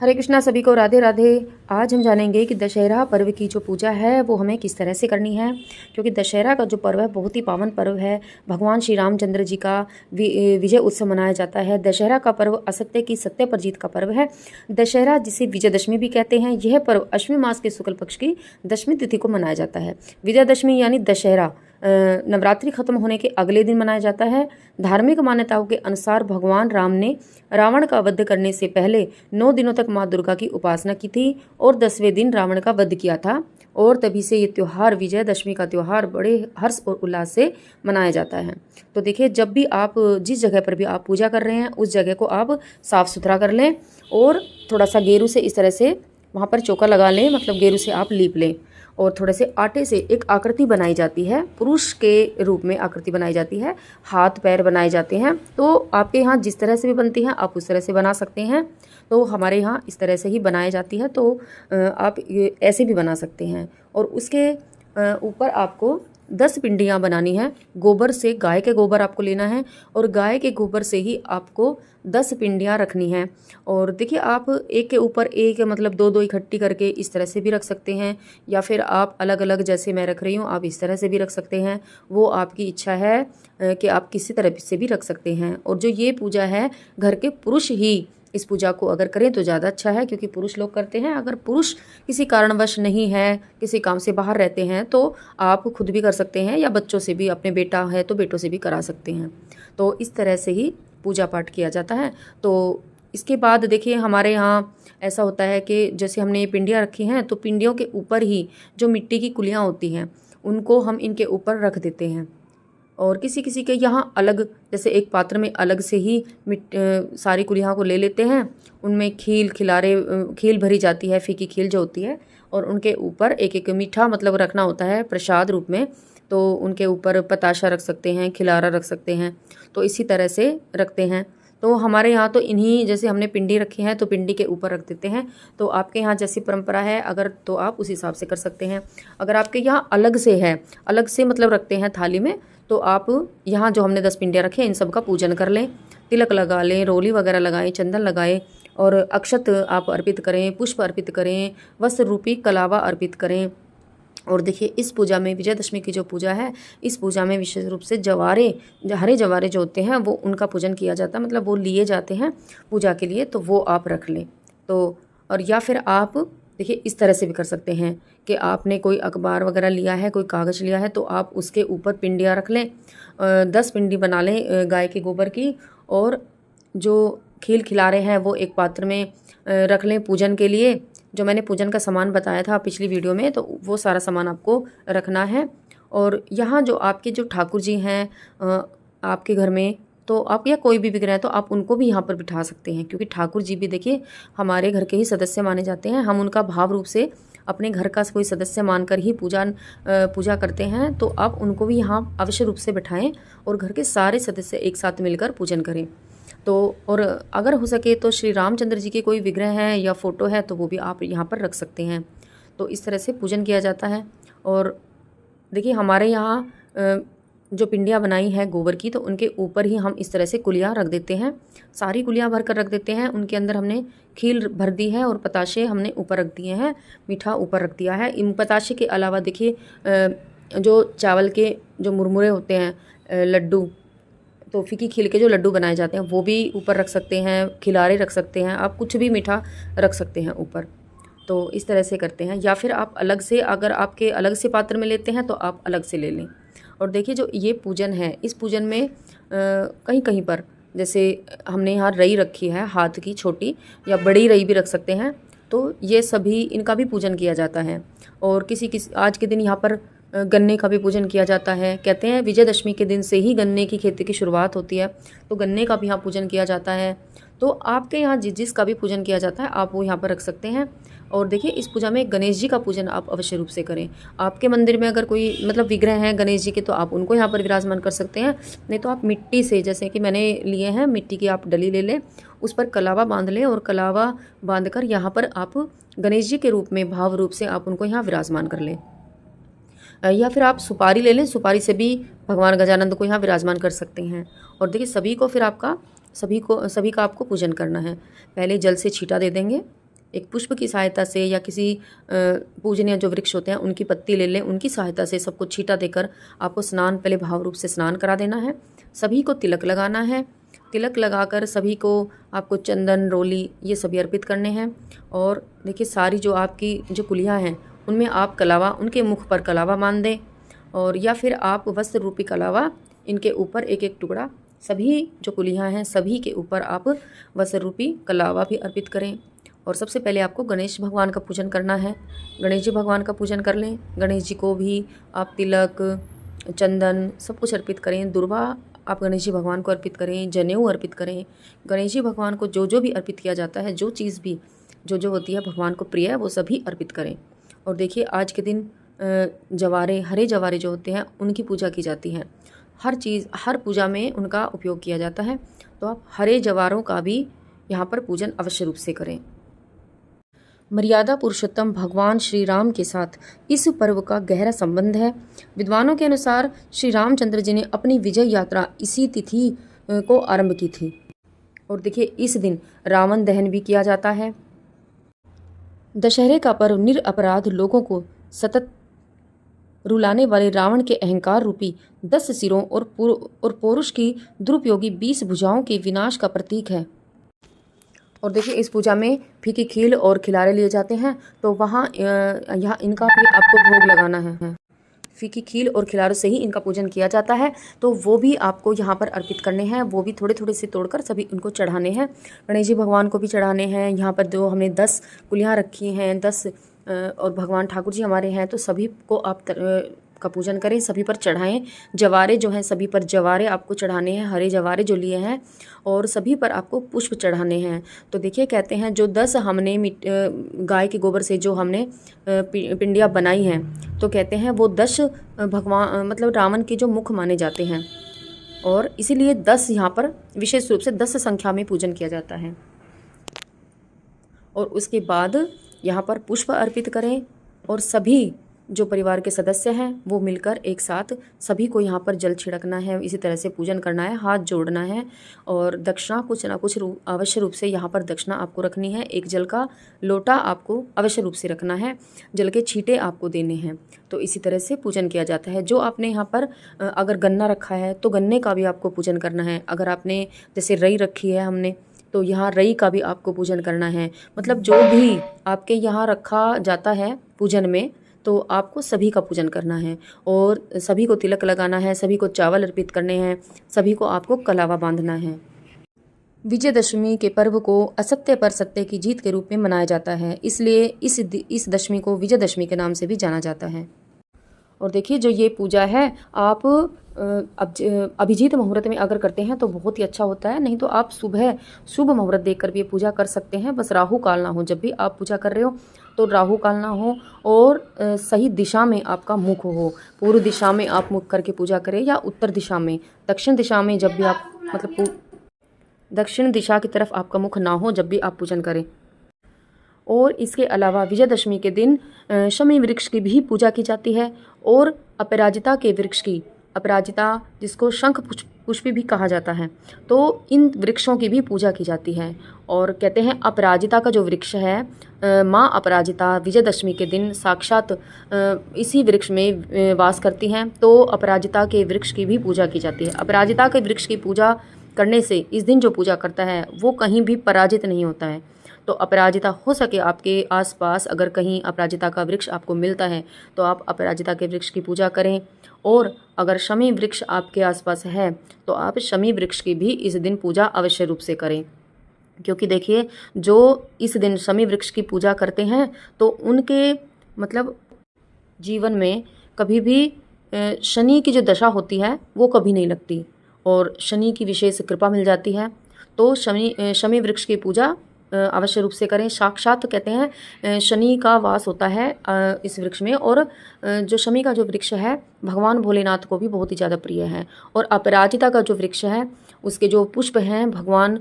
हरे कृष्णा, सभी को राधे राधे। आज हम जानेंगे कि दशहरा पर्व की जो पूजा है वो हमें किस तरह से करनी है, क्योंकि दशहरा का जो पर्व है बहुत ही पावन पर्व है। भगवान श्री रामचंद्र जी का विजय उत्सव मनाया जाता है। दशहरा का पर्व असत्य की सत्य पर जीत का पर्व है। दशहरा जिसे विजयदशमी भी कहते हैं, यह पर्व अश्विन मास के शुक्ल पक्ष की दशमी तिथि को मनाया जाता है। विजयदशमी यानी दशहरा नवरात्रि खत्म होने के अगले दिन मनाया जाता है। धार्मिक मान्यताओं के अनुसार भगवान राम ने रावण का वध करने से पहले 9 दिनों तक माँ दुर्गा की उपासना की थी और 10वें दिन रावण का वध किया था, और तभी से ये त्यौहार, विजयदशमी का त्यौहार, बड़े हर्ष और उल्लास से मनाया जाता है। तो देखिए, जब भी आप जिस जगह पर भी आप पूजा कर रहे हैं उस जगह को आप साफ सुथरा कर लें और थोड़ा सा गेरू से इस तरह से वहाँ पर चौका लगा लें, मतलब गेरू से आप लीप लें। और थोड़े से आटे से एक आकृति बनाई जाती है, पुरुष के रूप में आकृति बनाई जाती है, हाथ पैर बनाए जाते हैं। तो आपके यहाँ जिस तरह से भी बनती हैं आप उस तरह से बना सकते हैं। तो हमारे यहाँ इस तरह से ही बनाई जाती है, तो आप ऐसे भी बना सकते हैं। और उसके ऊपर आपको 10 पिंडियाँ बनानी है। गोबर से, गाय के गोबर आपको लेना है और गाय के गोबर से ही आपको 10 पिंडियाँ रखनी हैं। और देखिए, आप एक के ऊपर एक, मतलब 2-2 इकट्ठी करके इस तरह से भी रख सकते हैं, या फिर आप अलग अलग जैसे मैं रख रही हूँ आप इस तरह से भी रख सकते हैं। वो आपकी इच्छा है कि आप किसी तरह से भी रख सकते हैं। और जो ये पूजा है, घर के पुरुष ही इस पूजा को अगर करें तो ज़्यादा अच्छा है, क्योंकि पुरुष लोग करते हैं। अगर पुरुष किसी कारणवश नहीं है, किसी काम से बाहर रहते हैं, तो आप खुद भी कर सकते हैं, या बच्चों से भी, अपने बेटा है तो बेटों से भी करा सकते हैं। तो इस तरह से ही पूजा पाठ किया जाता है। तो इसके बाद देखिए, हमारे यहाँ ऐसा होता है कि जैसे हमने ये पिंडियाँ रखी हैं, तो पिंडियों के ऊपर ही जो मिट्टी की कुलियाँ होती हैं उनको हम इनके ऊपर रख देते हैं। और किसी किसी के यहाँ अलग, जैसे एक पात्र में अलग से ही सारी कुलियाँ को ले लेते हैं, उनमें खील भरी जाती है, फीकी खील जो होती है, और उनके ऊपर एक एक मीठा मतलब रखना होता है प्रसाद रूप में। तो उनके ऊपर पताशा रख सकते हैं, खिलारा रख सकते हैं, तो इसी तरह से रखते हैं। तो हमारे यहाँ तो इन्हीं, जैसे हमने पिंडी रखी है तो पिंडी के ऊपर रख देते हैं। तो आपके यहाँ जैसी परंपरा है अगर, तो आप उस हिसाब से कर सकते हैं। अगर आपके यहाँ अलग से है, अलग से मतलब रखते हैं थाली में, तो आप यहाँ जो हमने 10 पिंडियाँ रखे हैं इन सब का पूजन कर लें, तिलक लगा लें, रोली वगैरह लगाएं, चंदन लगाएं, और अक्षत आप अर्पित करें, पुष्प अर्पित करें, वस्त्र रूपी कलावा अर्पित करें। और देखिए, इस पूजा में, विजयदशमी की जो पूजा है, इस पूजा में विशेष रूप से जवारे, हरे जवारे जो होते हैं वो, उनका पूजन किया जाता है, मतलब वो लिए जाते हैं पूजा के लिए, तो वो आप रख लें। तो और या फिर आप देखिए इस तरह से भी कर सकते हैं कि आपने कोई अखबार वगैरह लिया है, कोई कागज़ लिया है, तो आप उसके ऊपर पिंडियाँ रख लें, 10 पिंडी बना लें गाय के गोबर की, और जो खील खिलारे हैं वो एक पात्र में रख लें पूजन के लिए। जो मैंने पूजन का सामान बताया था पिछली वीडियो में, तो वो सारा सामान आपको रखना है। और यहाँ जो आपके जो ठाकुर जी हैं आपके घर में, तो आप, या कोई भी बिक रहा है तो आप उनको भी यहाँ पर बिठा सकते हैं, क्योंकि ठाकुर जी भी देखिए हमारे घर के ही सदस्य माने जाते हैं। हम उनका भाव रूप से अपने घर का कोई सदस्य मानकर ही पूजा करते हैं। तो आप उनको भी यहाँ अवश्य रूप से बिठाएं और घर के सारे सदस्य एक साथ मिलकर पूजन करें। तो और अगर हो सके तो श्री रामचंद्र जी के कोई विग्रह है या फ़ोटो है तो वो भी आप यहाँ पर रख सकते हैं। तो इस तरह से पूजन किया जाता है। और देखिए, हमारे यहाँ जो पिंडियाँ बनाई है गोबर की, तो उनके ऊपर ही हम इस तरह से कुलियाँ रख देते हैं, सारी कुलियाँ भर कर रख देते हैं। उनके अंदर हमने खील भर दी है और पताशे हमने ऊपर रख दिए हैं, मीठा ऊपर रख दिया है। इन पताशे के अलावा देखिए, जो चावल के जो मुरमुरे होते हैं, लड्डू, तो फीकी खील के जो लड्डू बनाए जाते हैं वो भी ऊपर रख सकते हैं, खिलारे रख सकते हैं, आप कुछ भी मीठा रख सकते हैं ऊपर। तो इस तरह से करते हैं। या फिर आप अलग से, अगर आपके अलग से पात्र में लेते हैं तो आप अलग से ले लें। और देखिए, जो ये पूजन है, इस पूजन में कहीं कहीं पर, जैसे हमने यहाँ रई रखी है, हाथ की छोटी या बड़ी रई भी रख सकते हैं, तो ये सभी, इनका भी पूजन किया जाता है। और किसी आज के दिन यहाँ पर गन्ने का भी पूजन किया जाता है। कहते हैं विजयदशमी के दिन से ही गन्ने की खेती की शुरुआत होती है, तो गन्ने का भी यहाँ पूजन किया जाता है। तो आपके यहाँ जिसका भी पूजन किया जाता है आप वो यहाँ पर रख सकते हैं। और देखिए, इस पूजा में गणेश जी का पूजन आप अवश्य रूप से करें। आपके मंदिर में अगर कोई मतलब विग्रह हैं गणेश जी के, तो आप उनको यहाँ पर विराजमान कर सकते हैं। नहीं तो आप मिट्टी से, जैसे कि मैंने लिए हैं, मिट्टी की आप डली ले लें, उस पर कलावा बांध लें, और कलावा बांध कर यहाँ पर आप गणेश जी के रूप में, भाव रूप से आप उनको यहाँ विराजमान कर लें। या फिर आप सुपारी ले लें, सुपारी से भी भगवान गजानंद को यहाँ विराजमान कर सकते हैं। और देखिए, सभी का आपको पूजन करना है। पहले जल से छींटा दे देंगे, एक पुष्प की सहायता से या किसी पूजनीय जो वृक्ष होते हैं उनकी पत्ती ले लें, उनकी सहायता से सबको छींटा देकर आपको स्नान, पहले भाव रूप से स्नान करा देना है। सभी को तिलक लगाना है। तिलक लगाकर सभी को आपको चंदन, रोली ये सभी अर्पित करने हैं। और देखिए सारी जो आपकी जो कुलियाँ हैं उनमें आप कलावा, उनके मुख पर कलावा बांध दें, और या फिर आप वस्त्र रूपी कलावा इनके ऊपर एक एक टुकड़ा, सभी जो कुलियाँ हैं सभी के ऊपर आप वस्त्र रूपी कलावा भी अर्पित करें। और सबसे पहले आपको गणेश भगवान का पूजन करना है। गणेश जी भगवान का पूजन कर लें। गणेश जी को भी आप तिलक, चंदन सब कुछ अर्पित करें। दुर्वा आप गणेश जी भगवान को अर्पित करें, जनेऊ अर्पित करें। गणेश जी भगवान को जो जो भी अर्पित किया जाता है, जो चीज़ भी जो जो होती है भगवान को प्रिय है, वो सभी अर्पित करें। और देखिए आज के दिन जवारे, हरे जवारे जो होते हैं उनकी पूजा की जाती है। हर चीज़, हर पूजा में उनका उपयोग किया जाता है, तो आप हरे जवारों का भी यहाँ पर पूजन अवश्य रूप से करें। मर्यादा पुरुषोत्तम भगवान श्री राम के साथ इस पर्व का गहरा संबंध है। विद्वानों के अनुसार श्री रामचंद्र जी ने अपनी विजय यात्रा इसी तिथि को आरंभ की थी। और देखिए इस दिन रावण दहन भी किया जाता है। दशहरे का पर्व निरपराध लोगों को सतत रुलाने वाले रावण के अहंकार रूपी 10 सिरों और पौरुष की दुरुपयोगी 20 भुजाओं के विनाश का प्रतीक है। और देखिए इस पूजा में फीकी खील और खिलारे लिए जाते हैं, तो यहाँ इनका भी आपको भोग लगाना है। फीकी खील और खिलारों से ही इनका पूजन किया जाता है, तो वो भी आपको यहाँ पर अर्पित करने हैं। वो भी थोड़े थोड़े से तोड़कर सभी उनको चढ़ाने हैं। गणेश जी भगवान को भी चढ़ाने हैं। यहाँ पर जो हमने 10 कुलियाँ रखी हैं, 10 और भगवान ठाकुर जी हमारे हैं, तो सभी को आप का पूजन करें, सभी पर चढ़ाएं। जवारे जो हैं सभी पर जवारे आपको चढ़ाने हैं, हरे जवारे जो लिए हैं, और सभी पर आपको पुष्प चढ़ाने हैं। तो देखिए कहते हैं जो 10 हमने गाय के गोबर से जो हमने पिंडियाँ बनाई हैं, तो कहते हैं वो 10 भगवान मतलब रावण के जो मुख माने जाते हैं, और इसीलिए 10 यहाँ पर विशेष रूप से 10 संख्या में पूजन किया जाता है। और उसके बाद यहाँ पर पुष्प अर्पित करें, और सभी जो परिवार के सदस्य हैं वो मिलकर एक साथ सभी को यहाँ पर जल छिड़कना है। इसी तरह से पूजन करना है, हाथ जोड़ना है, और दक्षिणा कुछ ना कुछ अवश्य रूप से यहाँ पर दक्षिणा आपको रखनी है। एक जल का लोटा आपको अवश्य रूप से रखना है, जल के छींटे आपको देने हैं। तो इसी तरह से पूजन किया जाता है। जो आपने यहाँ पर अगर गन्ना रखा है तो गन्ने का भी आपको पूजन करना है। अगर आपने जैसे रई रखी है हमने, तो यहाँ रई का भी आपको पूजन करना है। मतलब जो भी आपके यहाँ रखा जाता है पूजन में, तो आपको सभी का पूजन करना है, और सभी को तिलक लगाना है, सभी को चावल अर्पित करने हैं, सभी को आपको कलावा बांधना है। विजयदशमी के पर्व को असत्य पर सत्य की जीत के रूप में मनाया जाता है, इसलिए इस दशमी को विजयदशमी के नाम से भी जाना जाता है। और देखिए जो ये पूजा है आप अभिजीत मुहूर्त में अगर करते हैं तो बहुत ही अच्छा होता है, नहीं तो आप सुबह शुभ मुहूर्त देखकर भी ये पूजा कर सकते हैं। बस राहु काल ना हो, जब भी आप पूजा कर रहे हो तो राहु काल ना हो, और सही दिशा में आपका मुख हो। पूर्व दिशा में आप मुख करके पूजा करें, या उत्तर दिशा में, दक्षिण दिशा में जब भी आप मतलब दक्षिण दिशा की तरफ आपका मुख ना हो जब भी आप पूजन करें। और इसके अलावा विजयदशमी के दिन शमी वृक्ष की भी पूजा की जाती है, और अपराजिता के वृक्ष की, अपराजिता जिसको शंख पुष्पी भी कहा जाता है, तो इन वृक्षों की भी पूजा की जाती है। और कहते हैं अपराजिता का जो वृक्ष है, माँ अपराजिता विजयदशमी के दिन साक्षात इसी वृक्ष में वास करती हैं, तो अपराजिता के वृक्ष की भी पूजा की जाती है। अपराजिता के वृक्ष की पूजा करने से इस दिन जो पूजा करता है वो कहीं भी पराजित नहीं होता है। तो अपराजिता हो सके आपके आसपास अगर कहीं अपराजिता का वृक्ष आपको मिलता है तो आप अपराजिता के वृक्ष की पूजा करें। और अगर शमी वृक्ष आपके आसपास है तो आप शमी वृक्ष की भी इस दिन पूजा अवश्य रूप से करें, क्योंकि देखिए जो इस दिन शमी वृक्ष की पूजा करते हैं तो उनके मतलब जीवन में कभी भी शनि की जो दशा होती है वो कभी नहीं लगती, और शनि की विशेष कृपा मिल जाती है। तो शमी वृक्ष की पूजा अवश्य रूप से करें। साक्षात कहते हैं शनि का वास होता है इस वृक्ष में, और जो शमी का जो वृक्ष है भगवान भोलेनाथ को भी बहुत ही ज़्यादा प्रिय है। और अपराजिता का जो वृक्ष है उसके जो पुष्प हैं भगवान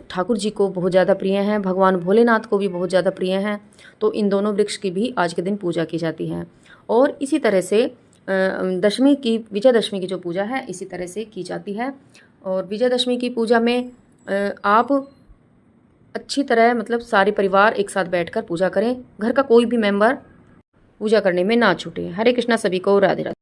ठाकुर जी को बहुत ज़्यादा प्रिय हैं, भगवान भोलेनाथ को भी बहुत ज़्यादा प्रिय हैं। तो इन दोनों वृक्ष की भी आज के दिन पूजा की जाती है। और इसी तरह से विजयदशमी की जो पूजा है इसी तरह से की जाती है। और विजयदशमी की पूजा में आप अच्छी तरह मतलब सारे परिवार एक साथ बैठकर पूजा करें। घर का कोई भी मेंबर पूजा करने में ना छूटे। हरे कृष्णा सभी को, राधे राधे।